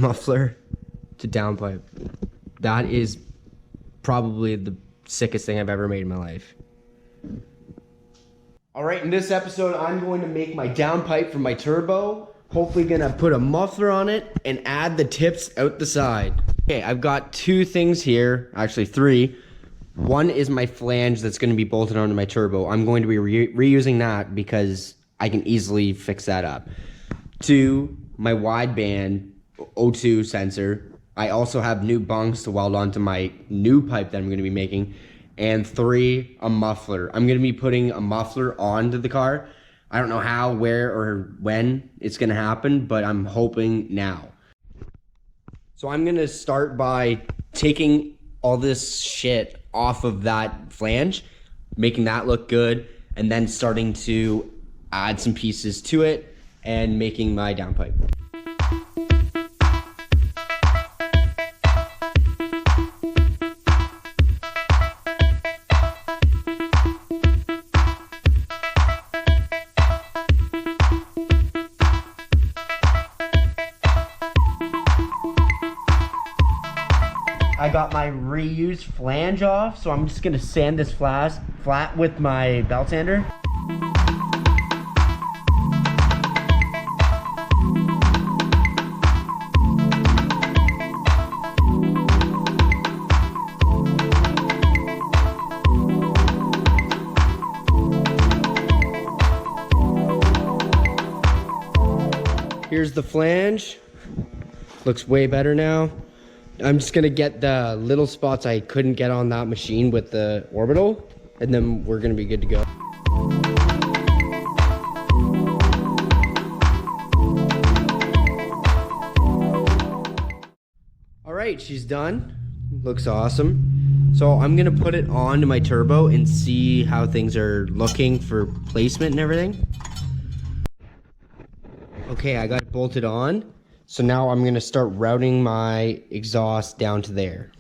muffler to downpipe. That is probably the sickest thing I've ever made in my life. All right, in this episode, I'm going to make my downpipe for my turbo. Hopefully gonna put a muffler on it and add the tips out the side. Okay, I've got two things here, actually three. One is my flange that's gonna be bolted onto my turbo. I'm going to be reusing that because I can easily fix that up. Two, my wideband O2 sensor. I also have new bunks to weld onto my new pipe that I'm gonna be making. And three, a muffler. I'm gonna be putting a muffler onto the car. I don't know how, where, or when it's gonna happen, but I'm hoping now. So I'm gonna start by taking all this shit off of that flange, making that look good, and then starting to add some pieces to it and making my downpipe. I got my reused flange off, so I'm just gonna sand this flat with my belt sander. Here's the flange. Looks way better now. I'm just gonna get the little spots I couldn't get on that machine with the orbital, and then we're gonna be good to go. All right, she's done. Looks awesome. So I'm gonna put it onto my turbo and see how things are looking for placement and everything. Okay, I got it bolted on. So now I'm gonna start routing my exhaust down to there.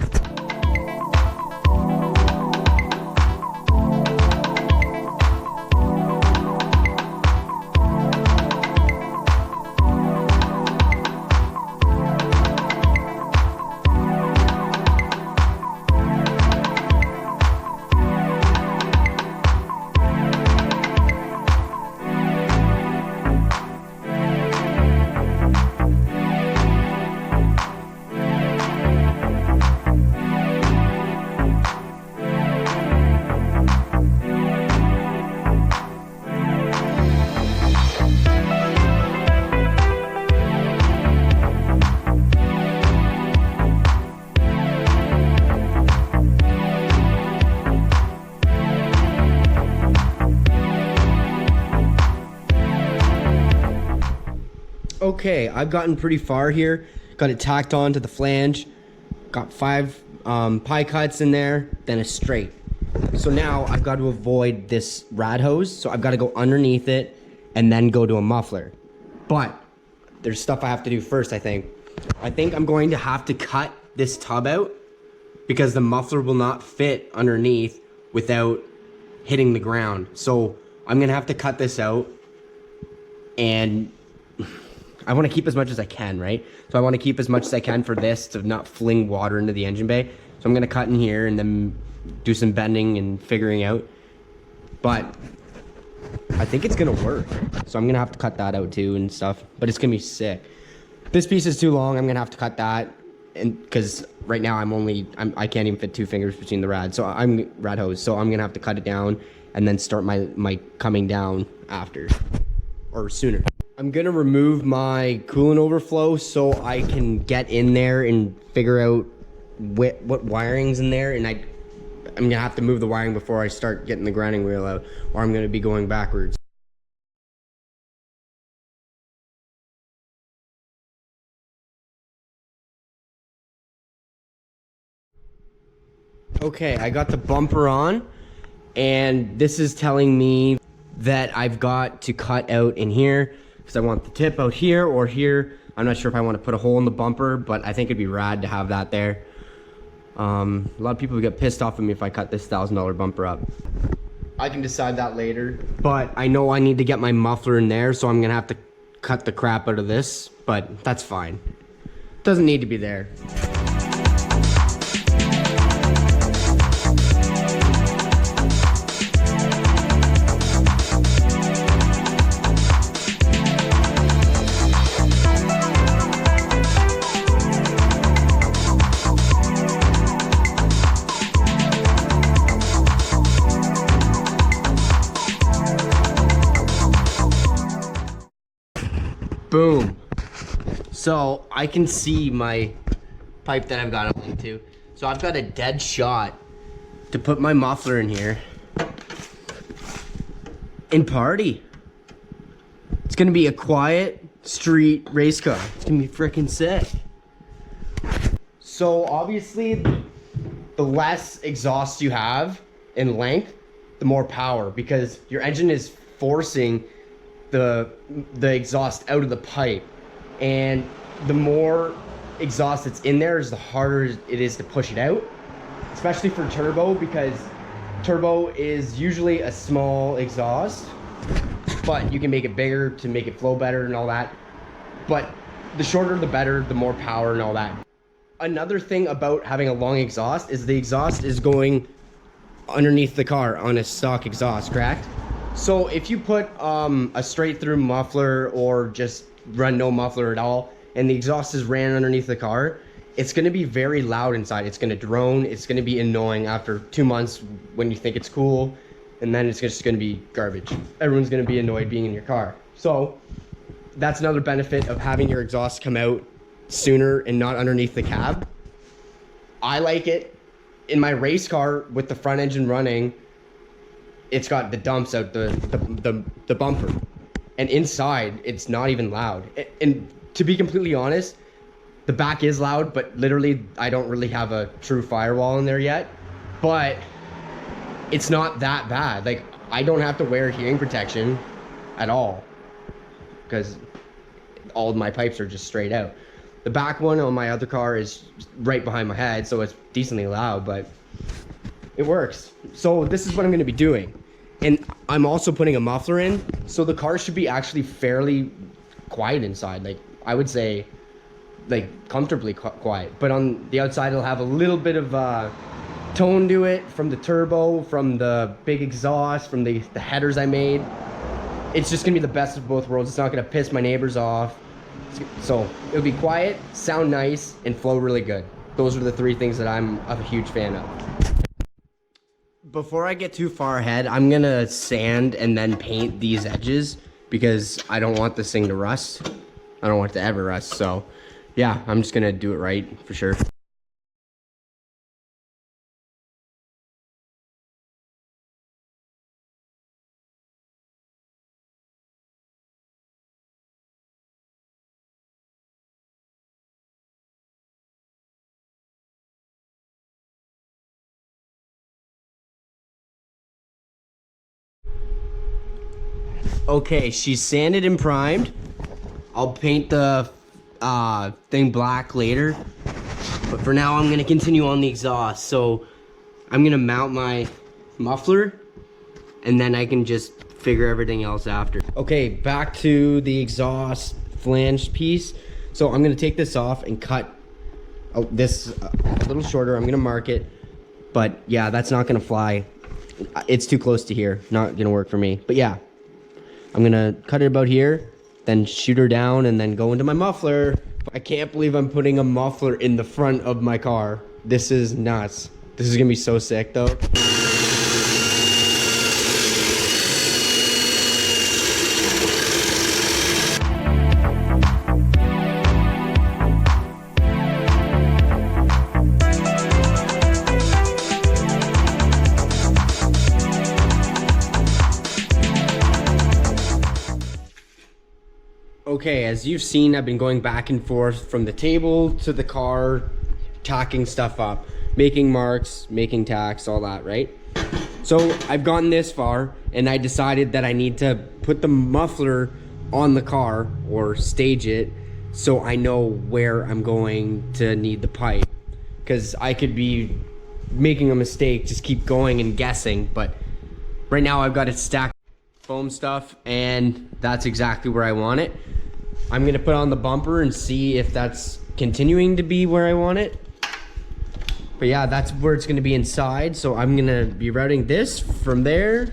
Okay, I've gotten pretty far here. Got it tacked on to the flange. Got 5 pie cuts in there, then a straight. So now I've got to avoid this rad hose. So I've got to go underneath it and then go to a muffler. But there's stuff I have to do first, I think. I think I'm going to have to cut this tub out because the muffler will not fit underneath without hitting the ground. So I'm gonna have to cut this out, and I want to keep as much as I can, right? So I want to keep as much as I can for this to not fling water into the engine bay. So I'm going to cut in here and then do some bending and figuring out. But I think it's going to work. So I'm going to have to cut that out too and stuff. But it's going to be sick. This piece is too long. I'm going to have to cut that. And because right now I can't even fit 2 fingers between the rad. So I'm rad hose. So I'm going to have to cut it down and then start my coming down after or sooner. I'm gonna remove my coolant overflow so I can get in there and figure out what wiring's in there, and I'm gonna have to move the wiring before I start getting the grinding wheel out, or I'm gonna be going backwards. Okay, I got the bumper on, and this is telling me that I've got to cut out in here because I want the tip out here or here. I'm not sure if I want to put a hole in the bumper, but I think it'd be rad to have that there. A lot of people would get pissed off at me if I cut this $1,000 bumper up. I can decide that later, but I know I need to get my muffler in there, so I'm gonna have to cut the crap out of this, but that's fine. Doesn't need to be there. Boom. So I can see my pipe that I've got it linked to. So I've got a dead shot to put my muffler in here and party. It's gonna be a quiet street race car. It's gonna be freaking sick. So obviously the less exhaust you have in length, the more power, because your engine is forcing the exhaust out of the pipe, and the more exhaust that's in there is the harder it is to push it out, especially for turbo, because turbo is usually a small exhaust, but you can make it bigger to make it flow better and all that. But the shorter the better, the more power and all that. Another thing about having a long exhaust is the exhaust is going underneath the car on a stock exhaust, correct? So if you put a straight through muffler or just run no muffler at all, and the exhaust is ran underneath the car, it's gonna be very loud inside. It's gonna drone, it's gonna be annoying after 2 months when you think it's cool, and then it's just gonna be garbage. Everyone's gonna be annoyed being in your car. So that's another benefit of having your exhaust come out sooner and not underneath the cab. I like it. In my race car with the front engine running, it's got the dumps out the bumper, and inside it's not even loud. And to be completely honest, the back is loud, but literally I don't really have a true firewall in there yet, but it's not that bad. Like, I don't have to wear hearing protection at all because all of my pipes are just straight out. The back one on my other car is right behind my head, so it's decently loud, but it works. So this is what I'm gonna be doing. And I'm also putting a muffler in, so the car should be actually fairly quiet inside. Like, I would say, like, comfortably quiet. But on the outside, it'll have a little bit of tone to it from the turbo, from the big exhaust, from the headers I made. It's just gonna be the best of both worlds. It's not gonna piss my neighbors off. So it'll be quiet, sound nice, and flow really good. Those are the three things that I'm a huge fan of. Before I get too far ahead, I'm gonna sand and then paint these edges because I don't want this thing to rust. I don't want it to ever rust, so yeah, I'm just gonna do it right for sure. Okay, she's sanded and primed. I'll paint the thing black later, but for now I'm gonna continue on the exhaust. So I'm gonna mount my muffler and then I can just figure everything else after. Okay, back to the exhaust flange piece. So I'm gonna take this off and cut this a little shorter. I'm gonna mark it, but yeah, that's not gonna fly. It's too close to here, not gonna work for me. But yeah, I'm gonna cut it about here, then shoot her down, and then go into my muffler. I can't believe I'm putting a muffler in the front of my car. This is nuts. This is gonna be so sick though. Okay, as you've seen, I've been going back and forth from the table to the car, tacking stuff up, making marks, making tacks, all that, right? So I've gotten this far, and I decided that I need to put the muffler on the car, or stage it, so I know where I'm going to need the pipe. Because I could be making a mistake, just keep going and guessing, but right now I've got it stacked foam stuff, and that's exactly where I want it. I'm gonna put on the bumper and see if that's continuing to be where I want it. But yeah, that's where it's gonna be inside. So I'm gonna be routing this from there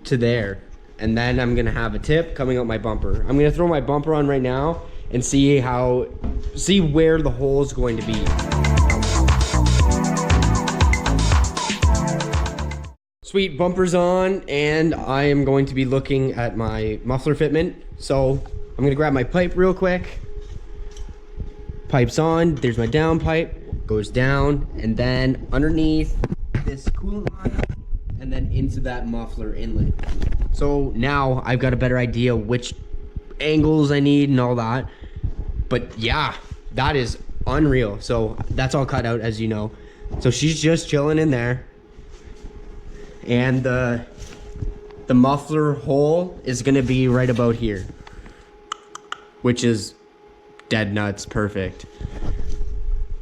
to there. And then I'm gonna have a tip coming out my bumper. I'm gonna throw my bumper on right now and see where the hole is going to be. Sweet, bumper's on, and I am going to be looking at my muffler fitment. So I'm gonna grab my pipe real quick. Pipe's on, there's my downpipe, goes down, and then underneath this coolant line, and then into that muffler inlet. So now I've got a better idea which angles I need and all that. But yeah, that is unreal. So that's all cut out, as you know. So she's just chilling in there. And the muffler hole is gonna be right about here, which is dead nuts, perfect.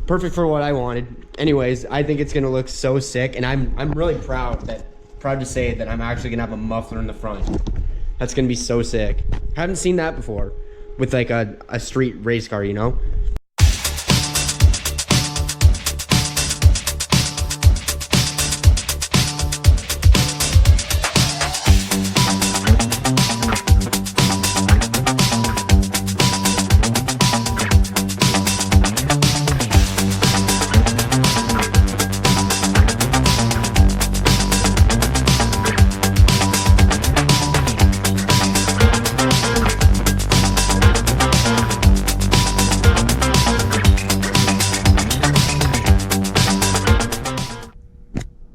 Perfect for what I wanted. Anyways, I think it's gonna look so sick, and I'm really proud to say that I'm actually gonna have a muffler in the front. That's gonna be so sick. Haven't seen that before with like a street race car, you know?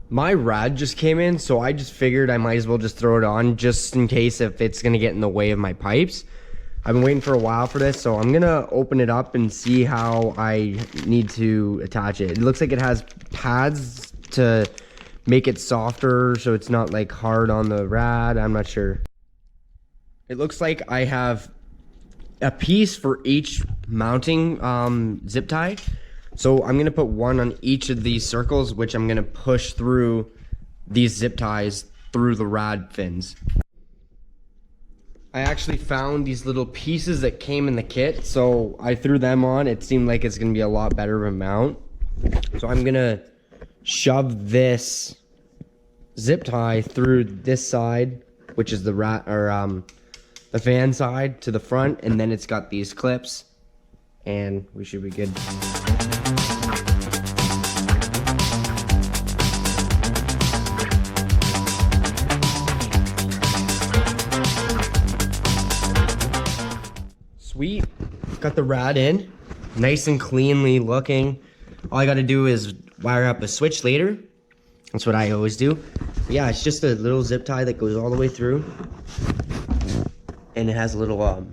My rad just came in, so I just figured I might as well just throw it on just in case if it's gonna get in the way of my pipes. I've been waiting for a while for this, so I'm gonna open it up and see how I need to attach it. It looks like it has pads to make it softer so it's not like hard on the rad. I'm not sure. It looks like I have a piece for each mounting zip tie. So I'm gonna put one on each of these circles, which I'm gonna push through these zip ties through the rad fins. I actually found these little pieces that came in the kit, so I threw them on. It seemed like it's gonna be a lot better of a mount. So I'm gonna shove this zip tie through this side, which is the the fan side, to the front, and then it's got these clips, and we should be good. Sweet, got the rad in, nice and cleanly looking. All I gotta do is wire up a switch later. That's what I always do. But yeah, it's just a little zip tie that goes all the way through. And it has a little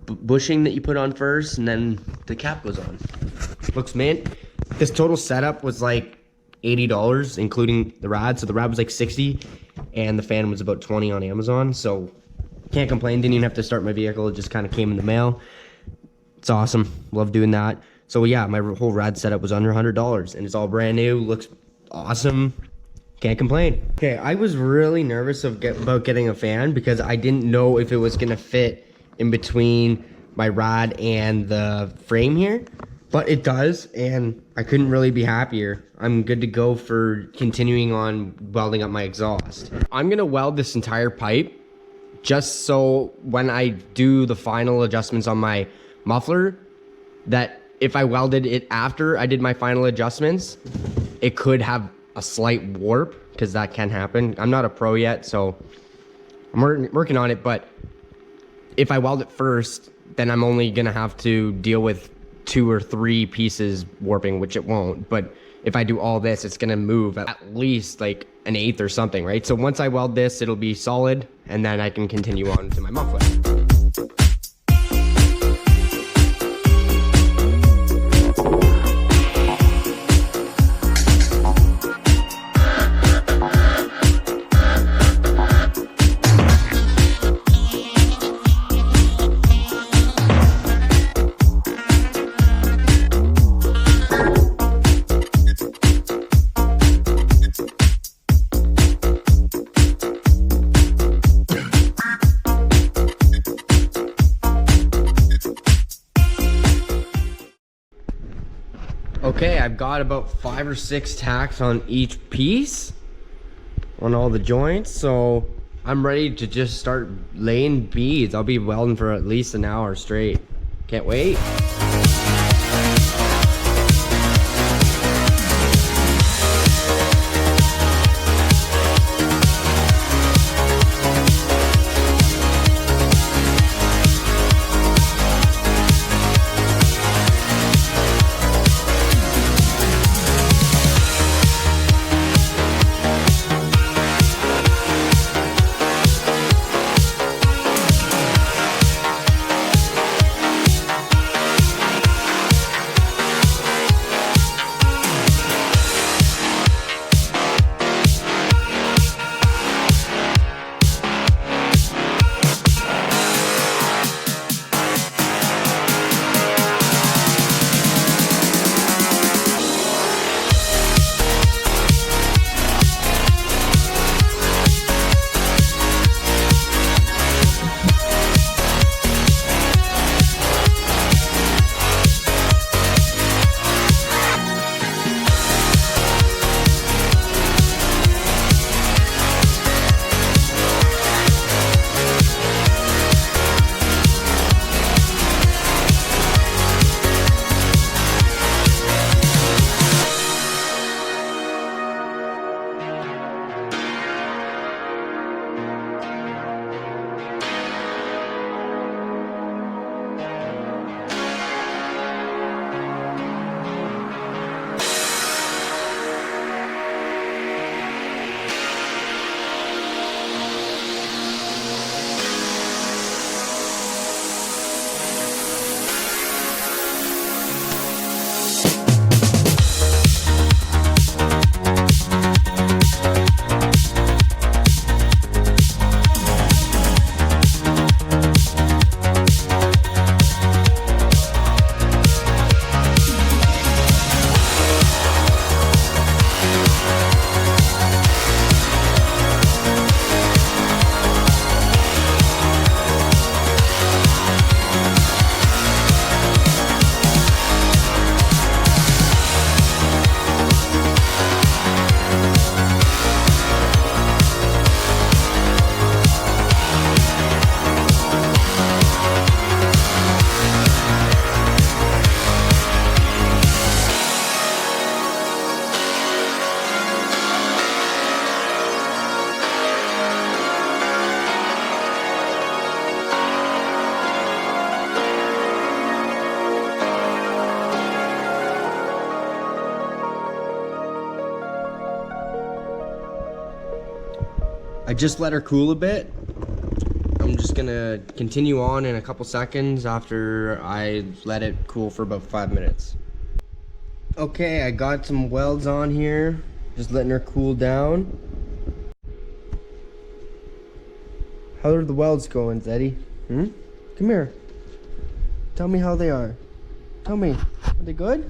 bushing that you put on first, and then the cap goes on. Looks mint. This total setup was like $80, including the rad. So the rad was like $60, and the fan was about $20 on Amazon. So can't complain. Didn't even have to start my vehicle. It just kind of came in the mail. It's awesome. Love doing that. So yeah, my whole rad setup was under $100, and it's all brand new. Looks awesome. Can't complain. Okay, I was really nervous about getting a fan because I didn't know if it was gonna fit in between my rad and the frame here, but it does, and I couldn't really be happier. I'm good to go for continuing on welding up my exhaust. I'm gonna weld this entire pipe just so when I do the final adjustments on my muffler, that if I welded it after I did my final adjustments, it could have a slight warp, because that can happen. I'm not a pro yet, so I'm working on it, but if I weld it first, then I'm only gonna have to deal with 2 or 3 pieces warping, which it won't. But if I do all this, it's gonna move at least like an 1/8 or something, right? So once I weld this, it'll be solid, and then I can continue on to my muffler. Okay, I've got about 5 or 6 tacks on each piece, on all the joints, so I'm ready to just start laying beads. I'll be welding for at least an hour straight. Can't wait. I just let her cool a bit. I'm just gonna continue on in a couple seconds after I let it cool for about 5 minutes. Okay, I got some welds on here, just letting her cool down. How are the welds going, Zeddy? Come here. Tell me how they are. Tell me, are they good?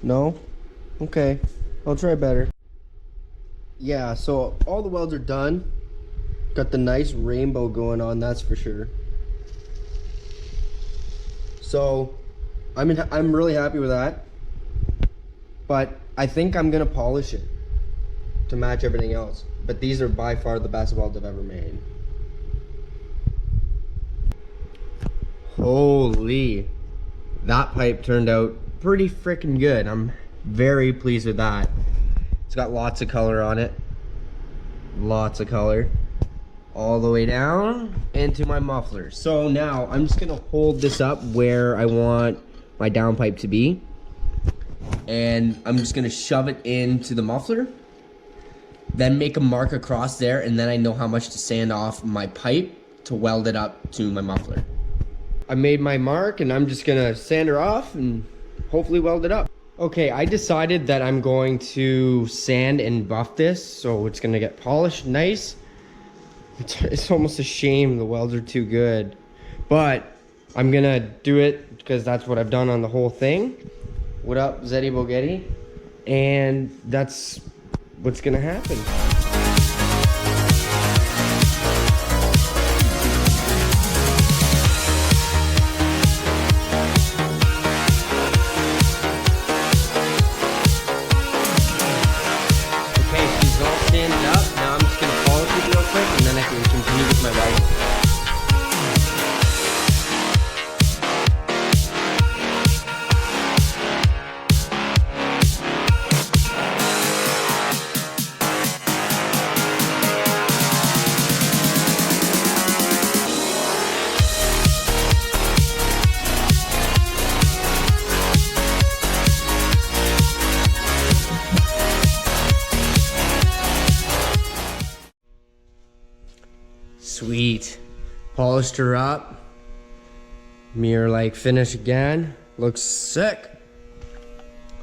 No? Okay, I'll try better. Yeah, so all the welds are done. Got the nice rainbow going on, that's for sure. So I'm really happy with that. But I think I'm gonna polish it to match everything else. But these are by far the best welds I've ever made. Holy, that pipe turned out pretty freaking good. I'm very pleased with that. It's got lots of color on it. Lots of color. All the way down into my muffler. So now I'm just gonna hold this up where I want my downpipe to be. And I'm just gonna shove it into the muffler. Then make a mark across there, and then I know how much to sand off my pipe to weld it up to my muffler. I made my mark and I'm just gonna sand her off and hopefully weld it up. Okay, I decided that I'm going to sand and buff this, so it's gonna get polished nice. It's almost a shame the welds are too good, but I'm gonna do it because that's what I've done on the whole thing. What up, Zeddy Bogetti? And that's what's gonna happen. Polished her up. Mirror-like finish again. Looks sick.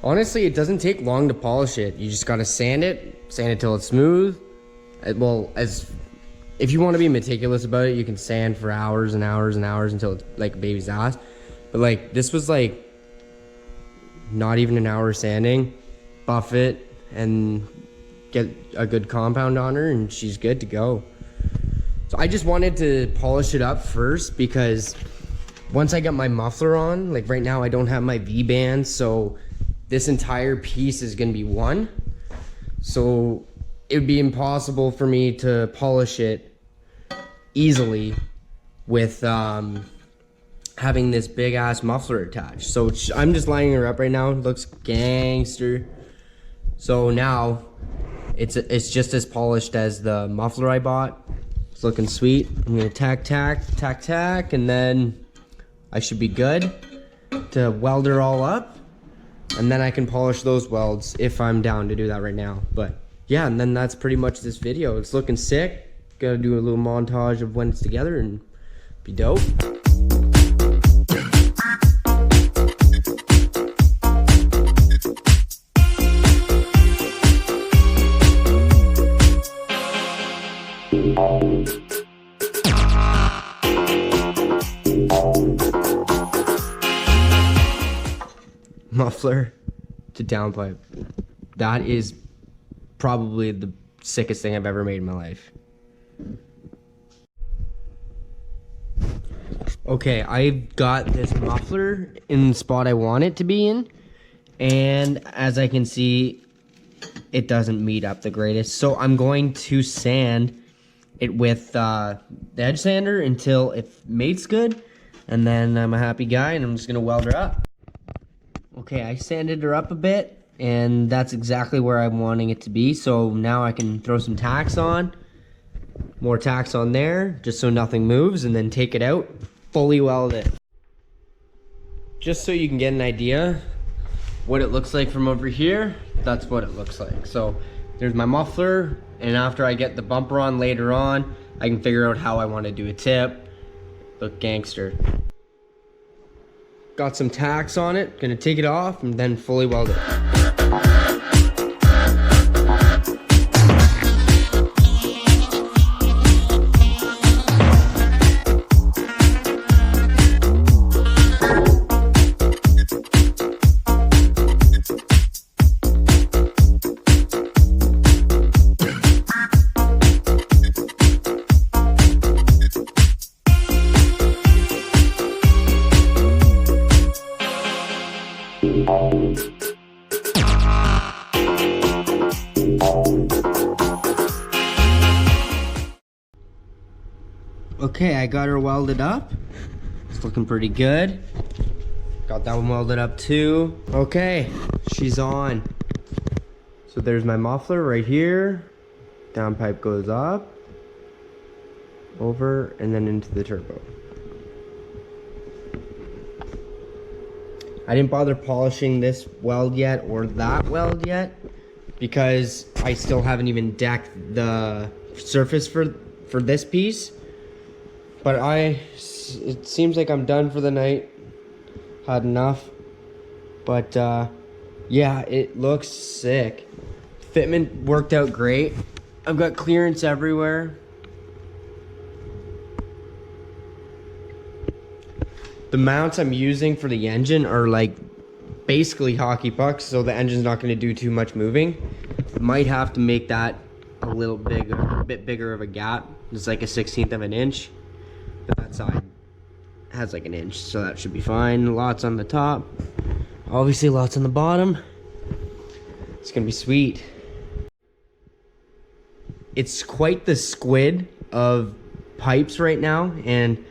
Honestly, it doesn't take long to polish it. You just gotta sand it till it's smooth. Well, if you want to be meticulous about it, you can sand for hours and hours and hours until it's like a baby's ass. But like, this was like not even an hour sanding. Buff it and get a good compound on her and she's good to go. So I just wanted to polish it up first because once I got my muffler on, like right now I don't have my V-band, so this entire piece is gonna be one. So it would be impossible for me to polish it easily with having this big ass muffler attached. So I'm just lining her up right now. It looks gangster. So now it's just as polished as the muffler I bought. It's looking sweet. I'm gonna tack, and then I should be good to weld her all up. And then I can polish those welds if I'm down to do that right now. But yeah, and then that's pretty much this video. It's looking sick. Gotta do a little montage of when it's together and be dope. Muffler to downpipe. That is probably the sickest thing I've ever made in my life. Okay, I've got this muffler in the spot I want it to be in, and as I can see, it doesn't meet up the greatest. So I'm going to sand it with the edge sander until it mates good, and then I'm a happy guy and I'm just gonna weld her up. Okay, I sanded her up a bit, and that's exactly where I'm wanting it to be. So now I can throw some tacks on, more tacks on there, just so nothing moves, and then take it out, fully weld it. Just so you can get an idea what it looks like from over here, that's what it looks like. So there's my muffler, and after I get the bumper on later on, I can figure out how I want to do a tip. Look gangster. Got some tacks on it, gonna take it off and then fully weld it. Okay, I got her welded up. It's looking pretty good. Got that one welded up too. Okay, she's on. So there's my muffler right here. Downpipe goes up, over, and then into the turbo. I didn't bother polishing this weld yet or that weld yet because I still haven't even decked the surface for this piece. But it seems like I'm done for the night. Had enough. But yeah, it looks sick. Fitment worked out great. I've got clearance everywhere. The mounts I'm using for the engine are like basically hockey pucks, so the engine's not going to do too much moving. Might have to make that a little bigger, a bit bigger of a gap. It's like a 1/16 of an inch. That side has like an inch, so that should be fine. Lots on the top, obviously lots on the bottom. It's gonna be sweet. It's quite the squid of pipes right now, and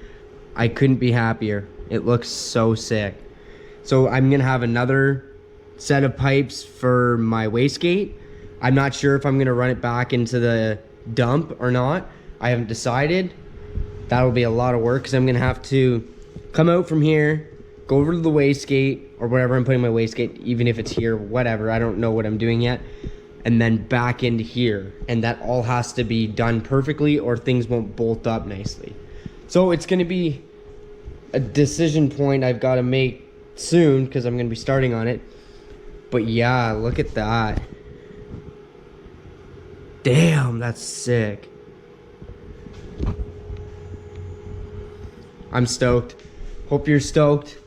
I couldn't be happier. It looks so sick. So I'm gonna have another set of pipes for my wastegate. I'm not sure if I'm gonna run it back into the dump or not. I haven't decided. That'll be a lot of work because I'm gonna have to come out from here, go over to the wastegate or wherever I'm putting my wastegate, even if it's here, whatever, I don't know what I'm doing yet, and then back into here. And that all has to be done perfectly or things won't bolt up nicely. So it's gonna be a decision point I've got to make soon because I'm gonna be starting on it. But yeah, look at that. Damn, that's sick. I'm stoked. Hope you're stoked.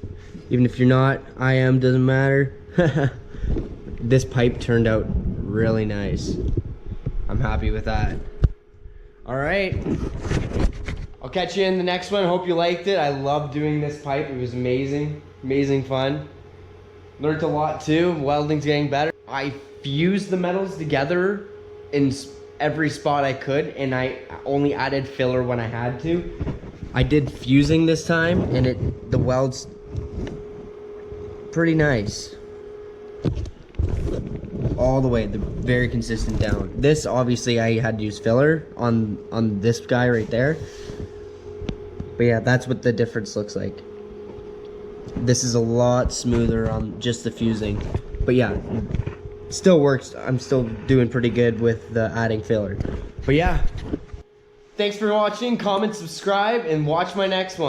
Even if you're not, I am, doesn't matter. This pipe turned out really nice. I'm happy with that. All right. I'll catch you in the next one. Hope you liked it. I love doing this pipe. It was amazing. Amazing fun. Learned a lot too. Welding's getting better. I fused the metals together in every spot I could, and I only added filler when I had to. I did fusing this time, and the weld's pretty nice. All the way, they're very consistent down. This, obviously, I had to use filler on this guy right there. But yeah, that's what the difference looks like. This is a lot smoother on just the fusing. But yeah, still works. I'm still doing pretty good with the adding filler. But yeah, thanks for watching. Comment, subscribe, and watch my next one.